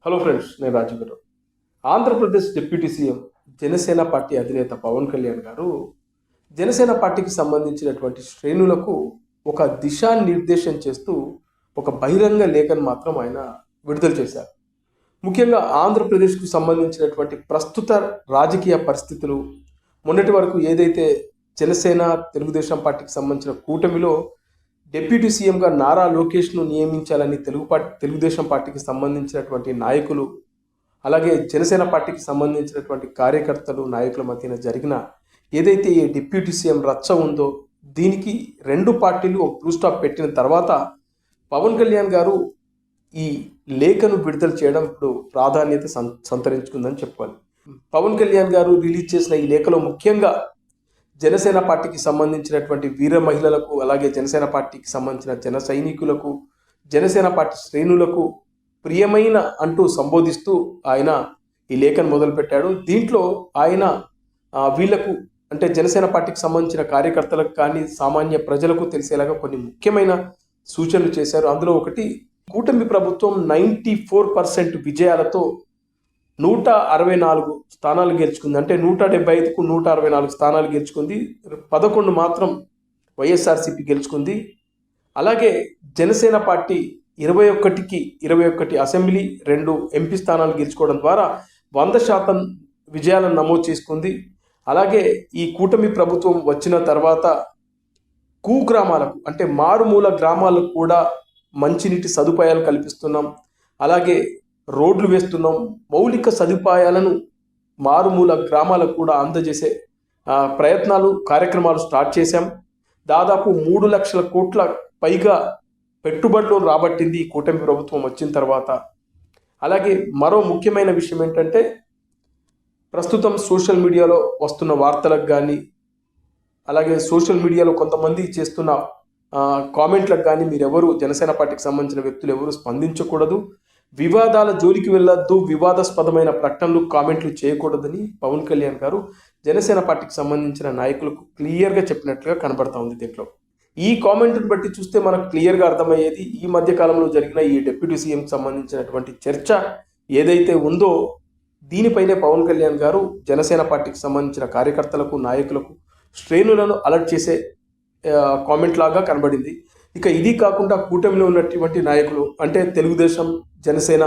Hello friends, నేను రాజీవ్ గారు. Andhra Pradesh deputy CM Janasena party అధినేత పవన్ కళ్యాణ్ గారు జనసేన పార్టీకి సంబంధించినటువంటి శ్రేణులకు ఒక దిశానిర్దేశం చేస్తూ ఒక బహిరంగ లేఖను మాత్రం ఆయన విడుదల చేశారు. ముఖ్యంగా ఆంధ్రప్రదేశ్కు సంబంధించినటువంటి ప్రస్తుత రాజకీయ పరిస్థితులు, మొన్నటి వరకు ఏదైతే జనసేన తెలుగుదేశం పార్టీకి సంబంధించిన కూటమిలో డిప్యూటీ సీఎంగా నారా లోకేష్ను నియమించాలని తెలుగుదేశం పార్టీకి సంబంధించినటువంటి నాయకులు, అలాగే జనసేన పార్టీకి సంబంధించినటువంటి కార్యకర్తలు, నాయకుల మధ్యన జరిగిన ఏదైతే ఈ డిప్యూటీ సీఎం రచ్చ ఉందో, దీనికి రెండు పార్టీలు ఒక ఫుల్ స్టాప్ పెట్టిన తర్వాత పవన్ కళ్యాణ్ గారు ఈ లేఖను విడుదల చేయడం ఇప్పుడు ప్రాధాన్యత సంతరించుకుందని చెప్పాలి. పవన్ కళ్యాణ్ గారు రిలీజ్ చేసిన ఈ లేఖలో ముఖ్యంగా జనసేన పార్టీకి సంబంధించినటువంటి వీర మహిళలకు, అలాగే జనసేన పార్టీకి సంబంధించిన జన సైనికులకు, జనసేన పార్టీ శ్రేణులకు ప్రియమైన అంటూ సంబోధిస్తూ ఆయన ఈ లేఖను మొదలుపెట్టాడు. దీంట్లో ఆయన వీళ్లకు అంటే జనసేన పార్టీకి సంబంధించిన కార్యకర్తలకు కానీ సామాన్య ప్రజలకు తెలిసేలాగా కొన్ని ముఖ్యమైన సూచనలు చేశారు. అందులో ఒకటి, కూటమి ప్రభుత్వం 94% విజయాలతో 164 స్థానాలు గెలుచుకుంది. అంటే 175కు 164 స్థానాలు గెలుచుకుంది. 11 మాత్రం వైఎస్ఆర్సీపీ గెలుచుకుంది. అలాగే జనసేన పార్టీ 21కి 21 అసెంబ్లీ, 2 ఎంపీ స్థానాలు గెలుచుకోవడం ద్వారా 100% విజయాలను నమోదు చేసుకుంది. అలాగే ఈ కూటమి ప్రభుత్వం వచ్చిన తర్వాత కుగ్రామాలకు అంటే మారుమూల గ్రామాలకు కూడా మంచినీటి సదుపాయాలు కల్పిస్తున్నాం, అలాగే రోడ్లు వేస్తున్నాం, మౌలిక సదుపాయాలను మారుమూల గ్రామాలకు కూడా అందజేసే కార్యక్రమాలు స్టార్ట్ చేశాం. దాదాపు 3 లక్షల కోట్ల పైగా పెట్టుబడులు రాబట్టింది ఈ కూటమి ప్రభుత్వం వచ్చిన తర్వాత. అలాగే మరో ముఖ్యమైన విషయం ఏంటంటే, ప్రస్తుతం సోషల్ మీడియాలో వస్తున్న వార్తలకు కానీ, అలాగే సోషల్ మీడియాలో కొంతమంది చేస్తున్న కామెంట్లకు కానీ మీరెవరు జనసేన పార్టీకి సంబంధించిన వ్యక్తులు ఎవరు స్పందించకూడదు, వివాదాల జోలికి వెళ్ళొద్దు, వివాదాస్పదమైన ప్రకటనలు, కామెంట్లు చేయకూడదని పవన్ కళ్యాణ్ గారు జనసేన పార్టీకి సంబంధించిన నాయకులకు క్లియర్గా చెప్పినట్లుగా కనబడతా ఉంది. దీంట్లో ఈ కామెంట్ని బట్టి చూస్తే మనకు క్లియర్గా అర్థమయ్యేది, ఈ మధ్య కాలంలో జరిగిన ఈ డిప్యూటీ సీఎంకి సంబంధించినటువంటి చర్చ ఏదైతే ఉందో దీనిపైనే పవన్ కళ్యాణ్ గారు జనసేన పార్టీకి సంబంధించిన కార్యకర్తలకు, నాయకులకు, శ్రేణులను అలర్ట్ చేసే కామెంట్ లాగా కనబడింది. ఇక ఇది కాకుండా కూటమిలో ఉన్నటువంటి నాయకులు అంటే తెలుగుదేశం, జనసేన,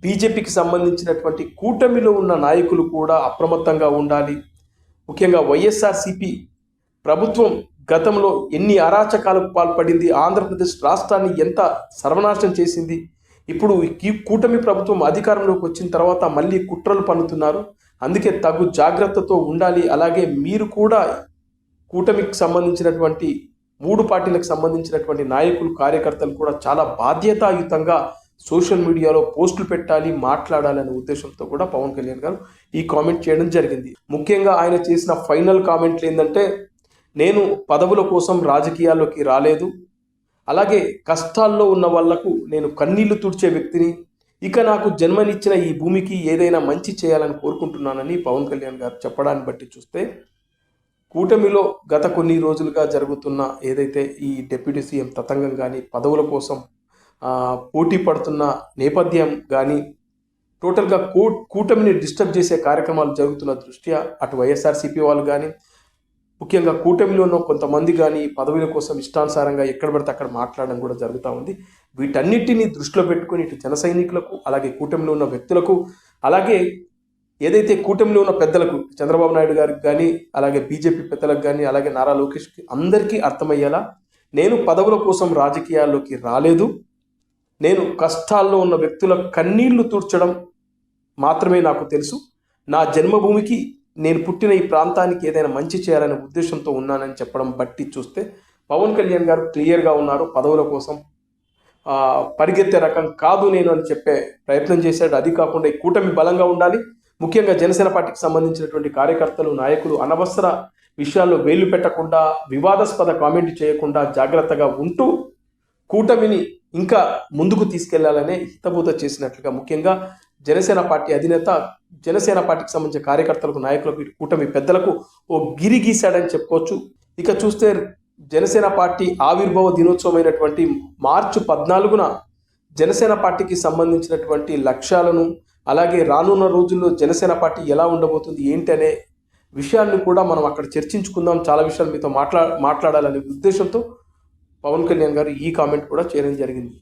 బీజేపీకి సంబంధించినటువంటి కూటమిలో ఉన్న నాయకులు కూడా అప్రమత్తంగా ఉండాలి. ముఖ్యంగా వైఎస్ఆర్సీపీ ప్రభుత్వం గతంలో ఎన్ని అరాచకాలకు పాల్పడింది, ఆంధ్రప్రదేశ్ రాష్ట్రాన్ని ఎంత సర్వనాశనం చేసింది, ఇప్పుడు ఈ కూటమి ప్రభుత్వం అధికారంలోకి వచ్చిన తర్వాత మళ్ళీ కుట్రలు పన్నుతున్నారు. అందుకే తగు జాగ్రత్తతో ఉండాలి. అలాగే మీరు కూడా కూటమికి సంబంధించినటువంటి 3 పార్టీలకు సంబంధించినటువంటి నాయకులు, కార్యకర్తలు కూడా చాలా బాధ్యతాయుతంగా సోషల్ మీడియాలో పోస్టులు పెట్టాలి, మాట్లాడాలి అనే ఉద్దేశంతో కూడా పవన్ కళ్యాణ్ గారు ఈ కామెంట్ చేయడం జరిగింది. ముఖ్యంగా ఆయన చేసిన ఫైనల్ కామెంట్లు ఏంటంటే, నేను పదవుల కోసం రాజకీయాల్లోకి రాలేదు, అలాగే కష్టాల్లో ఉన్న వాళ్లకు నేను కన్నీళ్లు తుడిచే వ్యక్తిని, ఇక నాకు జన్మనిచ్చిన ఈ భూమికి ఏదైనా మంచి చేయాలని కోరుకుంటున్నానని పవన్ కళ్యాణ్ గారు చెప్పడాన్ని బట్టి చూస్తే, కూటమిలో గత కొన్ని రోజులుగా జరుగుతున్న ఏదైతే ఈ డిప్యూటీ సీఎం తతంగం కానీ, పదవుల కోసం పోటీ పడుతున్న నేపథ్యం కానీ, టోటల్గా కూటమిని డిస్టర్బ్ చేసే కార్యక్రమాలు జరుగుతున్న దృష్ట్యా అటు వైఎస్ఆర్సీపీ వాళ్ళు కానీ, ముఖ్యంగా కూటమిలో ఉన్న కొంతమంది కానీ పదవుల కోసం ఇష్టానుసారంగా ఎక్కడ పడితే అక్కడ మాట్లాడడం కూడా జరుగుతూ ఉంది. వీటన్నిటిని దృష్టిలో పెట్టుకుని ఇటు జన సైనికులకు, అలాగే కూటమిలో ఉన్న వ్యక్తులకు, అలాగే ఏదైతే కూటమిలో ఉన్న పెద్దలకు, చంద్రబాబు నాయుడు గారికి కానీ, అలాగే బీజేపీ పెద్దలకు కానీ, అలాగే నారా లోకేష్కి అందరికీ అర్థమయ్యేలా, నేను పదవుల కోసం రాజకీయాల్లోకి రాలేదు, నేను కష్టాల్లో ఉన్న వ్యక్తుల కన్నీళ్లు తుడ్చడం మాత్రమే నాకు తెలుసు, నా జన్మభూమికి, నేను పుట్టిన ఈ ప్రాంతానికి ఏదైనా మంచి చేయాలనే ఉద్దేశంతో ఉన్నానని చెప్పడం బట్టి చూస్తే పవన్ కళ్యాణ్ గారు క్లియర్గా ఉన్నారు. పదవుల కోసం పరిగెత్తే రకం కాదు నేను అని చెప్పే ప్రయత్నం చేశాడు. అది కాకుండా ఈ కూటమి బలంగా ఉండాలి, ముఖ్యంగా జనసేన పార్టీకి సంబంధించినటువంటి కార్యకర్తలు, నాయకులు అనవసర విషయాల్లో వేలు పెట్టకుండా, వివాదాస్పద కామెంట్ చేయకుండా జాగ్రత్తగా ఉంటూ కూటమిని ఇంకా ముందుకు తీసుకెళ్లాలనే హితబోధ చేసినట్లుగా ముఖ్యంగా జనసేన పార్టీ అధినేత జనసేన పార్టీకి సంబంధించిన కార్యకర్తలకు, నాయకులకు, కూటమి పెద్దలకు ఓ గిరి గీశాడని చెప్పుకోవచ్చు. ఇక చూస్తే జనసేన పార్టీ ఆవిర్భావ దినోత్సవం అయినటువంటి మార్చి 14న జనసేన పార్టీకి సంబంధించినటువంటి లక్ష్యాలను, అలాగే రానున్న రోజుల్లో జనసేన పార్టీ ఎలా ఉండబోతుంది ఏంటి అనే విషయాన్ని కూడా మనం అక్కడ చర్చించుకుందాం. చాలా విషయాలు మీతో మాట్లాడాలనే ఉద్దేశంతో పవన్ కళ్యాణ్ గారు ఈ కామెంట్ కూడా చేయడం జరిగింది.